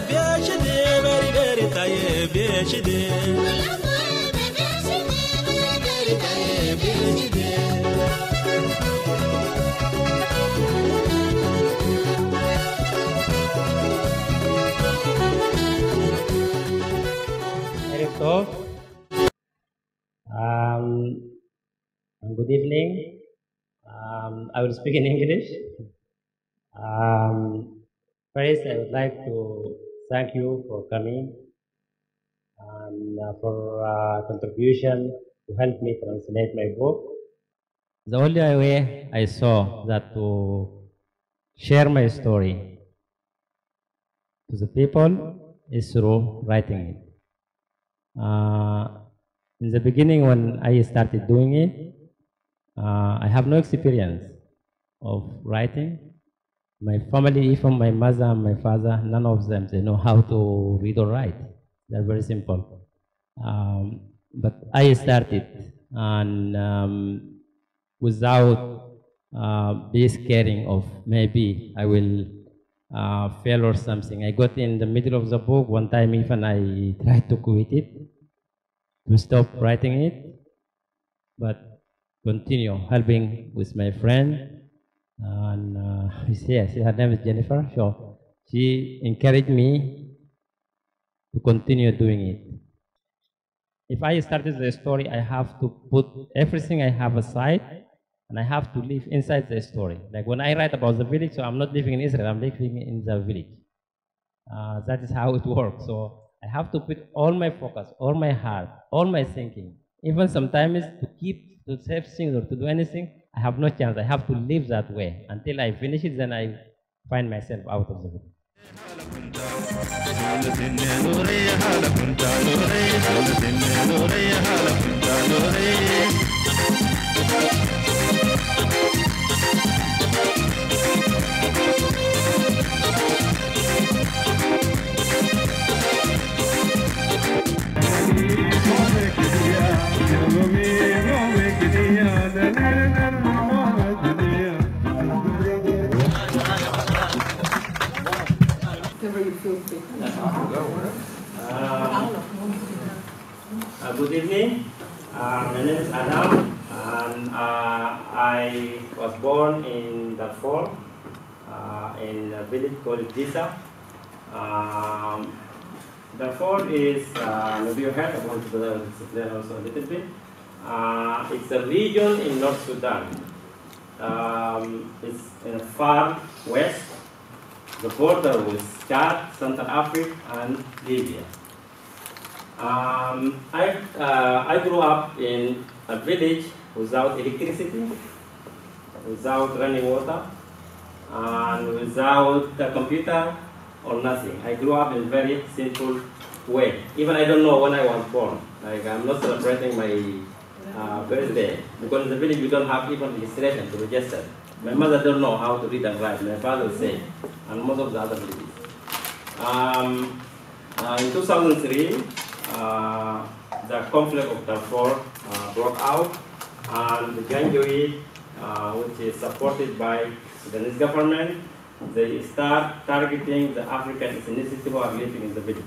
Good evening. I will speak in English. First, I would like to thank you for coming and for contribution to help me translate my book. The only way I saw that to share my story to the people is through writing it. In the beginning, when I started doing it, I have no experience of writing. My family, even my mother and my father, none of them, they know how to read or write. They're very simple. But I started, and without be scaring of maybe I will fail or something. I got in the middle of the book one time, even I tried to quit it, to stop writing it, but continue helping with my friend. And yes, her name is Jennifer. So she encouraged me to continue doing it. If I started the story, I have to put everything I have aside, and I have to live inside the story. Like when I write about the village, so I'm not living in Israel, I'm living in the village. That is how it works. So I have to put all my focus, all my heart, all my thinking. Even sometimes to save things or to do anything, I have no chance. I have to live that way until I finish it. Then I find myself out of the book. Good evening. My name is Ahmed, and I was born in Darfur, in a village called Disa. Darfur is, maybe you heard about the explain also a little bit. It's a region in North Sudan. It's in the far west, the border with Chad, Central Africa, and Libya. I grew up in a village without electricity, without running water, and without a computer or nothing. I grew up in a very simple way. Even I don't know when I was born. Like I'm not celebrating my birthday because in the village we don't have even registration to register. My mother don't know how to read and write. My father said, and most of the other villages. In 2003. The conflict of Darfur broke out, and the Janjaweed, which is supported by the Sudanese government, they start targeting the African ethnicities who are living in the village.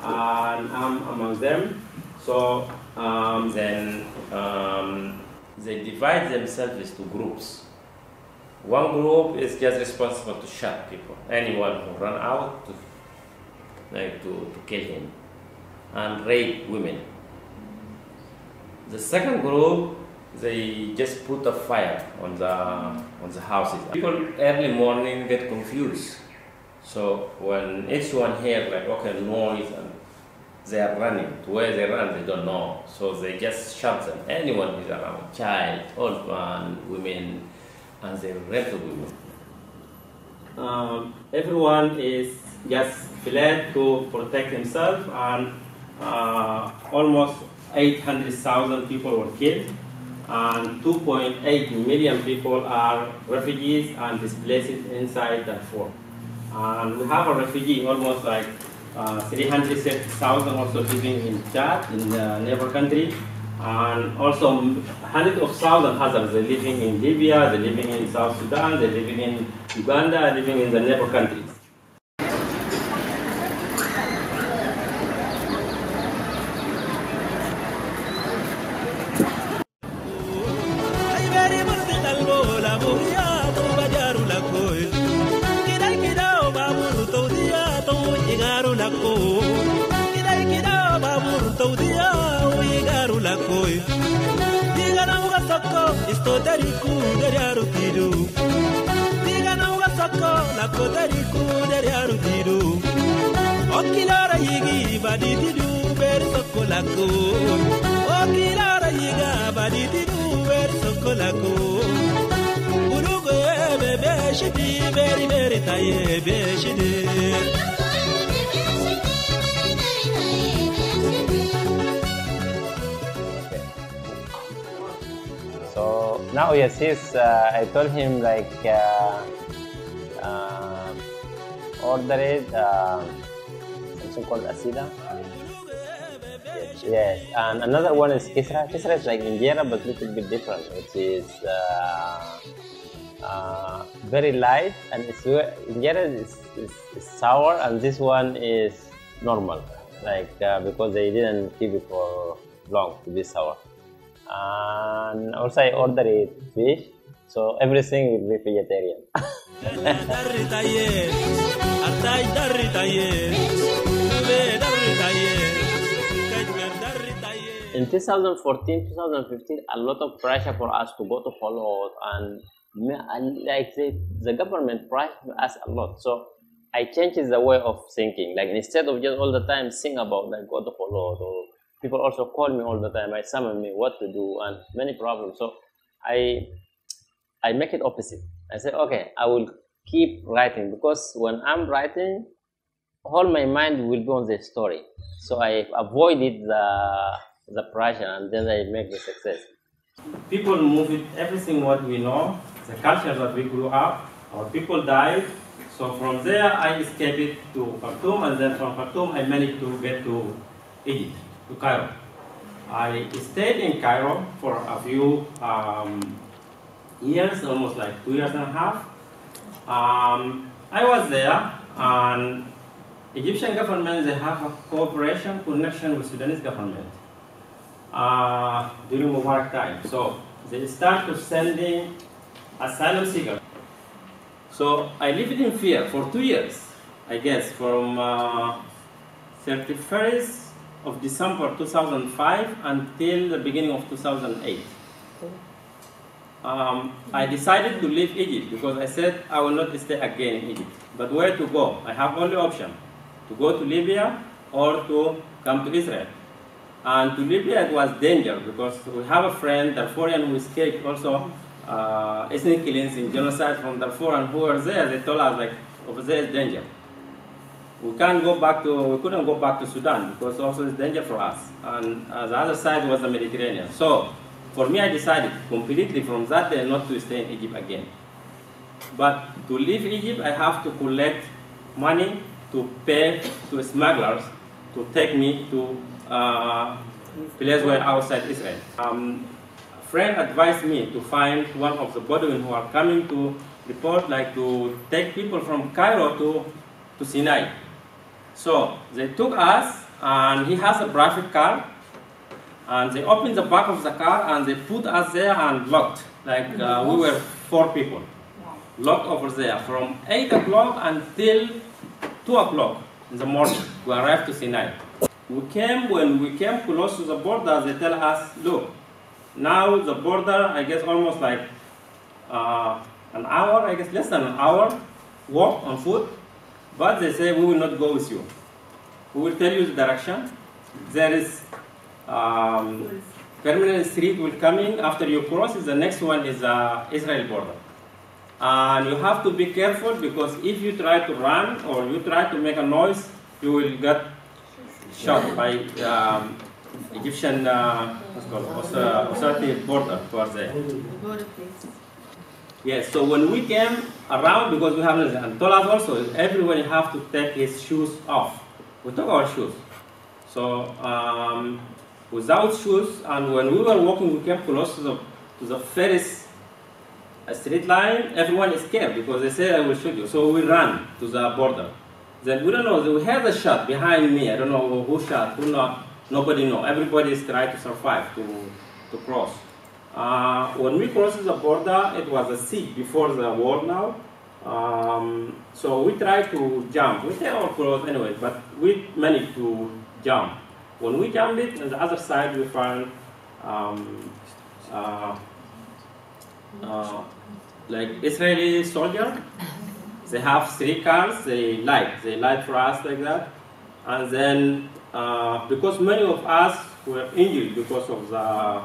And I'm among them. So then they divide themselves into groups. One group is just responsible to shoot people, anyone who run out to kill him, and rape women. The second group, they just put a fire on the houses. People early morning get confused. So when each one hears like noise, and they are running. To where they run, they don't know. So they just shout them. Anyone who is around, child, old man, women, and they rape the women. Everyone is just fled to protect himself, and almost 800,000 people were killed, and 2.8 million people are refugees and displaced inside Darfur. And we have a refugee, almost like 360,000 also living in Chad, in the neighbor country, and also hundreds of thousands others. They're living in Libya, they're living in South Sudan, they're living in Uganda, living in the neighbor countries. wigaru lako kidai kida babur tawdiya wigaru lako digana uga sako isto dariku dariaru tidu digana uga sako lako dariku dariaru tidu okilara yigi badi tidu ber sako lako okilara yiga badi tidu ber sako lako urugo bebe shidi beri beri taye be shidi. So now, yes, I told him like order it something called asylum. Yes, and another one is kisra. Kisra is like injera but little bit different, which is very light, and injera is sour, and this one is normal, like because they didn't keep it for long to be sour. And also I ordered it fish, so everything will be vegetarian. In 2014, 2015, a lot of pressure for us to go to Hollywood, and like the government pressured us a lot. So I changed the way of thinking. Like instead of just all the time think about like go to Hollywood, or people also call me all the time. I summon me what to do and many problems. So I make it opposite. I say, okay, I will keep writing, because when I'm writing, all my mind will be on the story. So I avoided the pressure, and then I make the success. People move it, everything what we know, the culture that we grew up, our people died. So from there I escaped to Khartoum, and then from Khartoum I managed to get to Egypt, to Cairo. I stayed in Cairo for a few years, almost like 2 years and a half. I was there, and Egyptian government, they have a cooperation, connection with Sudanese government during Mubarak time. So they started sending asylum seekers. So I lived in fear for 2 years, I guess, from 31st of December 2005 until the beginning of 2008. I decided to leave Egypt because I said I will not stay again in Egypt. But where to go? I have only option, to go to Libya or to come to Israel. And to Libya it was danger, because we have a friend, Darfurian, who escaped also ethnic killings in genocide from Darfur, and who were there. They told us like over there is danger. We couldn't go back to Sudan because also it's danger for us. And the other side was the Mediterranean. So for me, I decided completely from that day not to stay in Egypt again. But to leave Egypt, I have to collect money to pay to smugglers to take me to place where outside Israel. A friend advised me to find one of the Bedouin who are coming to report, like to take people from Cairo to Sinai. So they took us, and he has a private car, and they opened the back of the car and they put us there and locked. Like we were 4 people, locked over there from 8 o'clock until 2 o'clock in the morning. We arrived to Sinai. When we came close to the border, they tell us, look, now the border, I guess almost like an hour, I guess less than an hour, walk on foot, but they say we will not go with you. We will tell you the direction. There is permanent street will coming after you cross. The next one is Israel border. And you have to be careful, because if you try to run or you try to make a noise, you will get shot by Egyptian authority border towards there. Yes, so when we came around, because we have and told us also, everyone have to take his shoes off. We took our shoes. So without shoes, and when we were walking, we came close to the first street line. Everyone is scared because they say I will shoot you. So we ran to the border. Then we don't know. We heard a shot behind me. I don't know who shot, who not. Nobody know. Everybody is trying to survive to cross. When we crossed the border, it was a siege before the war now. So we try to jump. We take our clothes anyway, but we managed to jump. When we jumped it, on the other side we found like Israeli soldier. They have 3 cars. They light for us like that, and then because many of us were injured because of the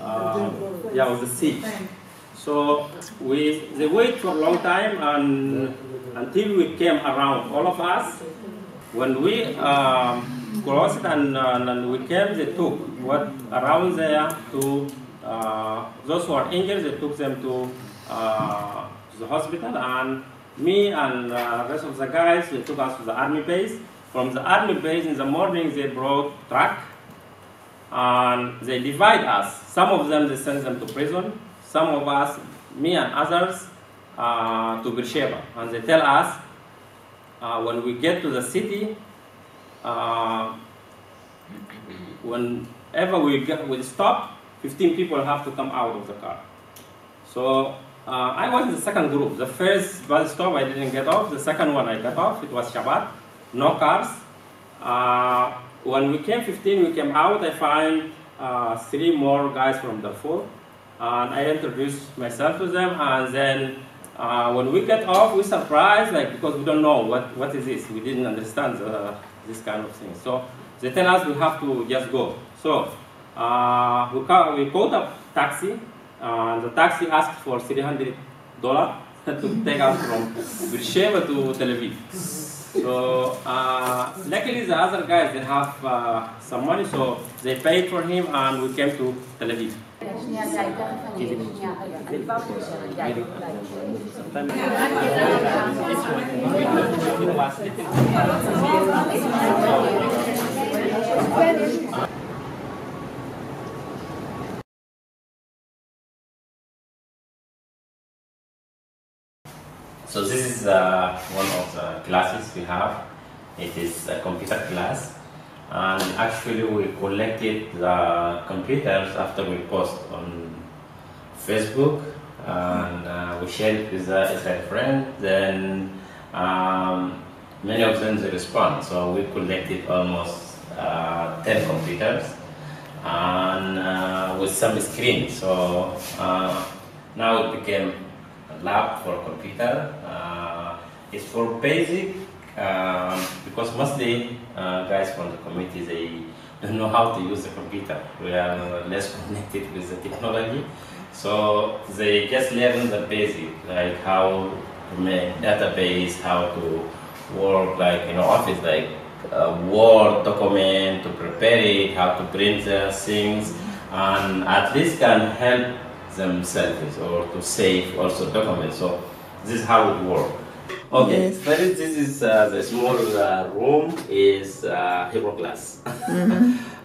of the siege. So they wait for a long time, and until we came around, all of us. When we crossed and we came, they took what around there to those who are injured. They took them to the hospital, and me and the rest of the guys, they took us to the army base. From the army base in the morning, they brought truck, and they divide us. Some of them, they send them to prison. Some of us, me and others, to Beersheba. And they tell us, when we get to the city, whenever we stop, 15 people have to come out of the car. So I was in the second group. The first bus stop, I didn't get off. The second one, I got off. It was Shabbat, no cars. When we came 15, we came out. I find 3 more guys from Darfur. And I introduced myself to them, and then when we get off, we surprised, like, because we don't know what is this. We didn't understand this kind of thing. So they tell us we have to just go. So we called a taxi, and the taxi asked for $300 to take us from Beersheba to Tel Aviv. So luckily the other guys, they have some money, so they paid for him, and we came to Tel Aviv. So this is one of the classes we have. It is a computer class. And actually we collected the computers after we post on Facebook, and we shared it with the Israeli friends. Then many of them they respond. So we collected almost 10 computers and with some screens. So now it became a lab for computer. It's for basic. Because mostly guys from the community, they don't know how to use the computer. We are less connected with the technology, so they just learn the basic, like how to make database, how to work like in office, like Word document, to prepare it, how to print the things, and at least can help themselves or to save also documents. So this is how it works. Okay, yes. First, this is the small room is Hebrew class.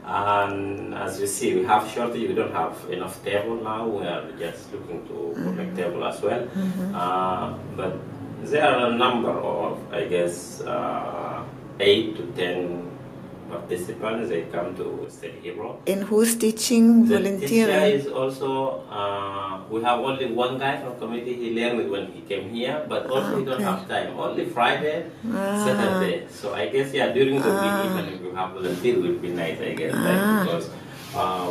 And as you see, we have shortage, we don't have enough table now. We are just looking to collect table as well. But there are a number of, I guess, 8 to 10 participants. They come to study Hebrew. And who's teaching, volunteering? The teacher is also, we have only one guy from community. He learned it when he came here, but also he don't have time. Only Friday, Saturday. So I guess, yeah, during the week, even if you have volunteer, it will be nice, I guess, like, because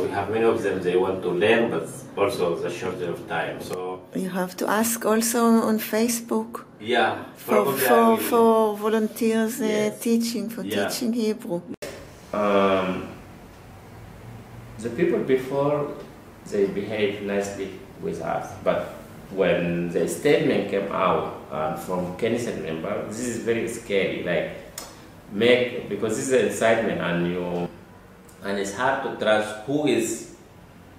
we have many of them, they want to learn, but also the shortage of time. So you have to ask also on Facebook. Yeah, for volunteers teaching Hebrew. The people before, they behaved nicely with us, but when the statement came out from Knesset member, this is very scary. Like, because this is an incitement, and it's hard to trust who is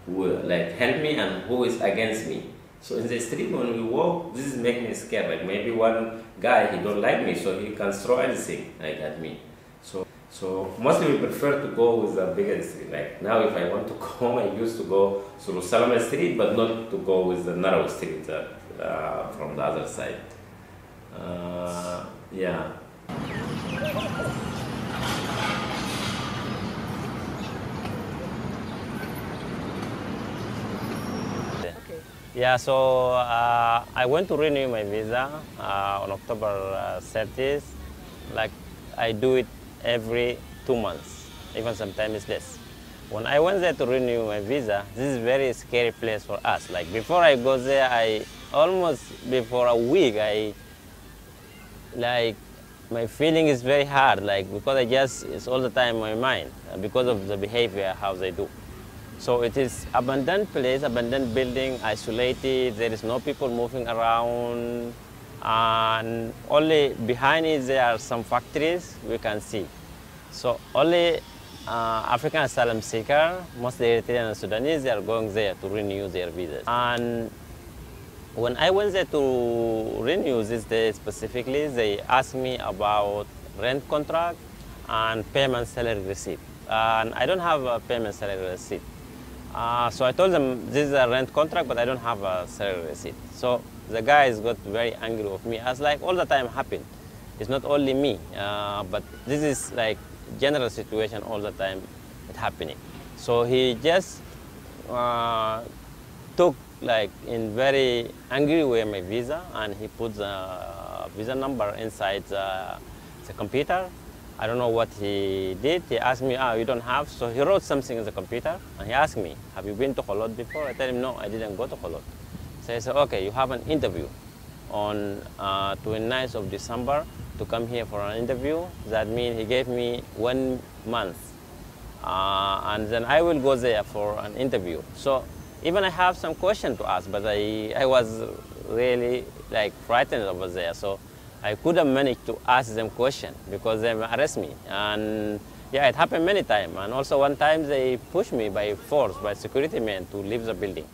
like help me and who is against me. So in the street when we walk, this is making me scared. Like maybe one guy, he don't like me, so he can throw anything like at me. So mostly we prefer to go with the bigger street. Like now if I want to go home, I used to go through Salama Street, but not to go with the narrow street from the other side. Yeah. Yeah, so I went to renew my visa on October 30th. Like I do it every 2 months, even sometimes less. When I went there to renew my visa, this is a very scary place for us. Like before I go there, almost before a week, my feeling is very hard, like because it's all the time in my mind because of the behavior, how they do. So it is abandoned place, abandoned building, isolated. There is no people moving around, and only behind it there are some factories we can see. So only African asylum seeker, mostly Eritrean and Sudanese, they are going there to renew their visas. And when I went there to renew this day specifically, they asked me about rent contract and payment salary receipt. And I don't have a payment salary receipt. So I told them this is a rent contract, but I don't have a salary receipt. So the guys got very angry with me. I was like, all the time happen. It's not only me, but this is like general situation all the time it happening. So he just took like in very angry way my visa, and he put the visa number inside the computer. I don't know what he did. He asked me, you don't have? So he wrote something in the computer, and he asked me, have you been to Kholod before? I told him, no, I didn't go to Kholod. So he said, okay, you have an interview on 29th of December to come here for an interview. That means he gave me 1 month. And then I will go there for an interview. So even I have some question to ask, but I was really like frightened over there. So I couldn't manage to ask them question because they arrest me. And yeah, it happened many times. And also one time they pushed me by force, by security men to leave the building.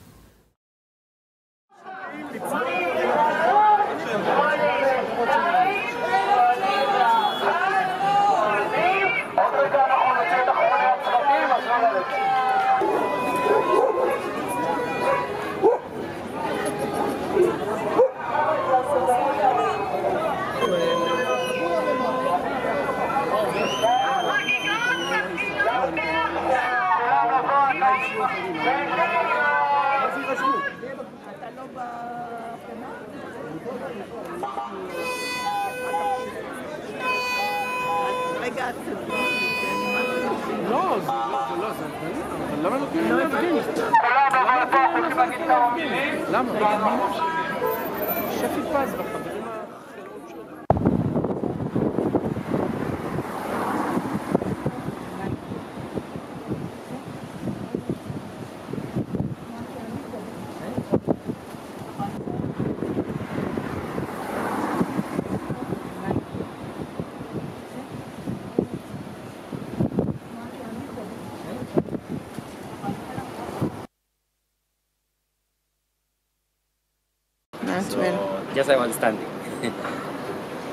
Just I was standing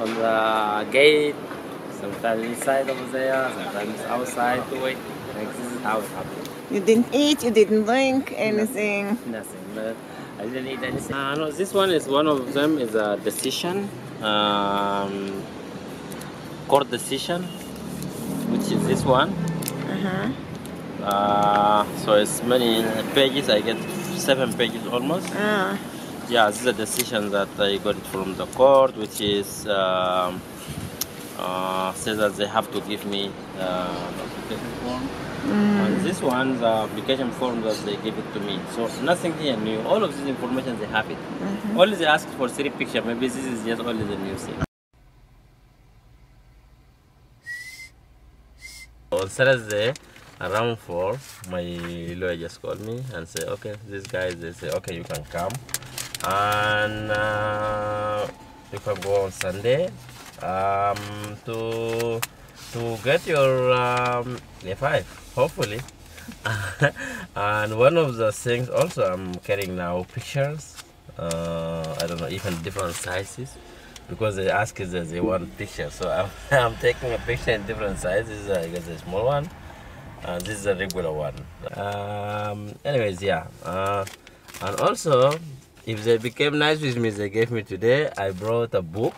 on the gate, sometimes inside over there, sometimes outside to wait. Like this is how it happened. You didn't eat, you didn't drink anything? Nothing. But I didn't eat anything. No, this one is one of them is a decision, court decision, which is this one. So it's many pages. I get 7 pages almost. Yeah, this is a decision that I got it from the court, which is says that they have to give me the application form. And this one, the application form that they give it to me. So nothing here new. All of this information they have it. Only they ask for 3 pictures. Maybe this is just only the new thing. On Thursday, around 4, my lawyer just called me and said, okay, these guys, they say, okay, you can come. And you can go on Sunday to get your A5, hopefully. And one of the things also I'm carrying now pictures. I don't know, even different sizes, because they ask us that they want pictures. So I'm taking a picture in different sizes. I guess a small one, and this is a regular one. Anyways, yeah. And also, if they became nice with me, they gave me today, I brought a book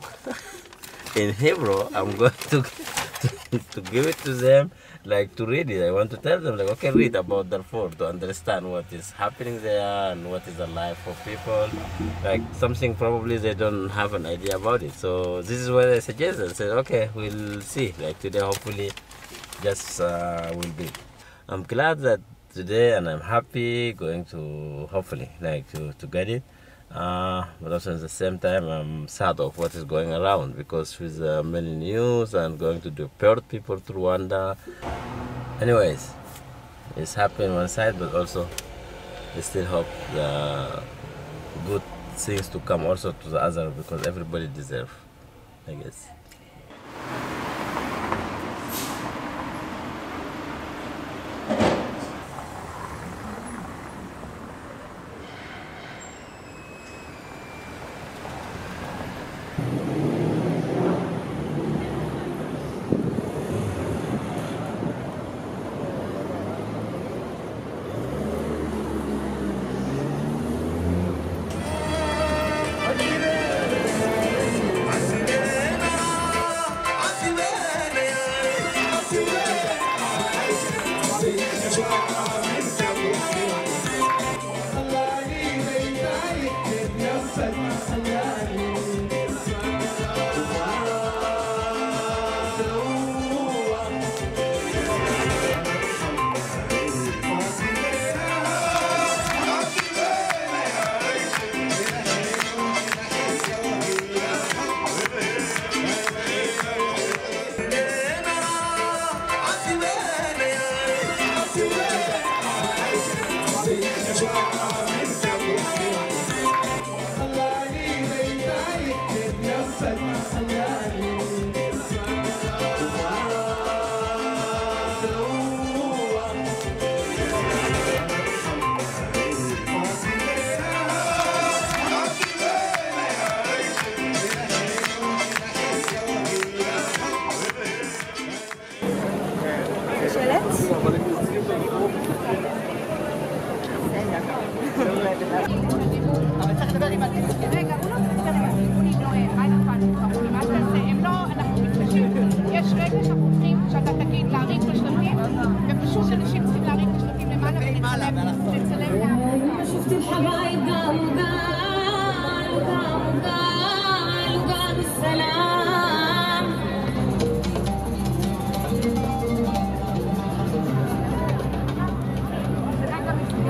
in Hebrew. I'm going to to give it to them, like to read it. I want to tell them, like, okay, read about Darfur to understand what is happening there and what is the life for people. Like something probably they don't have an idea about it. So this is what I suggested. I said, okay, we'll see. Like today, hopefully, just will be. I'm glad that today, and I'm happy going to hopefully like to get it. But also at the same time, I'm sad of what is going around because with many news and going to deport people to Rwanda. Anyways, it's happening one side, but also I still hope the good things to come also to the other because everybody deserves, I guess.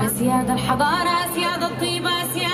أسياد الحضارة، أسياد الطيبة، أسياد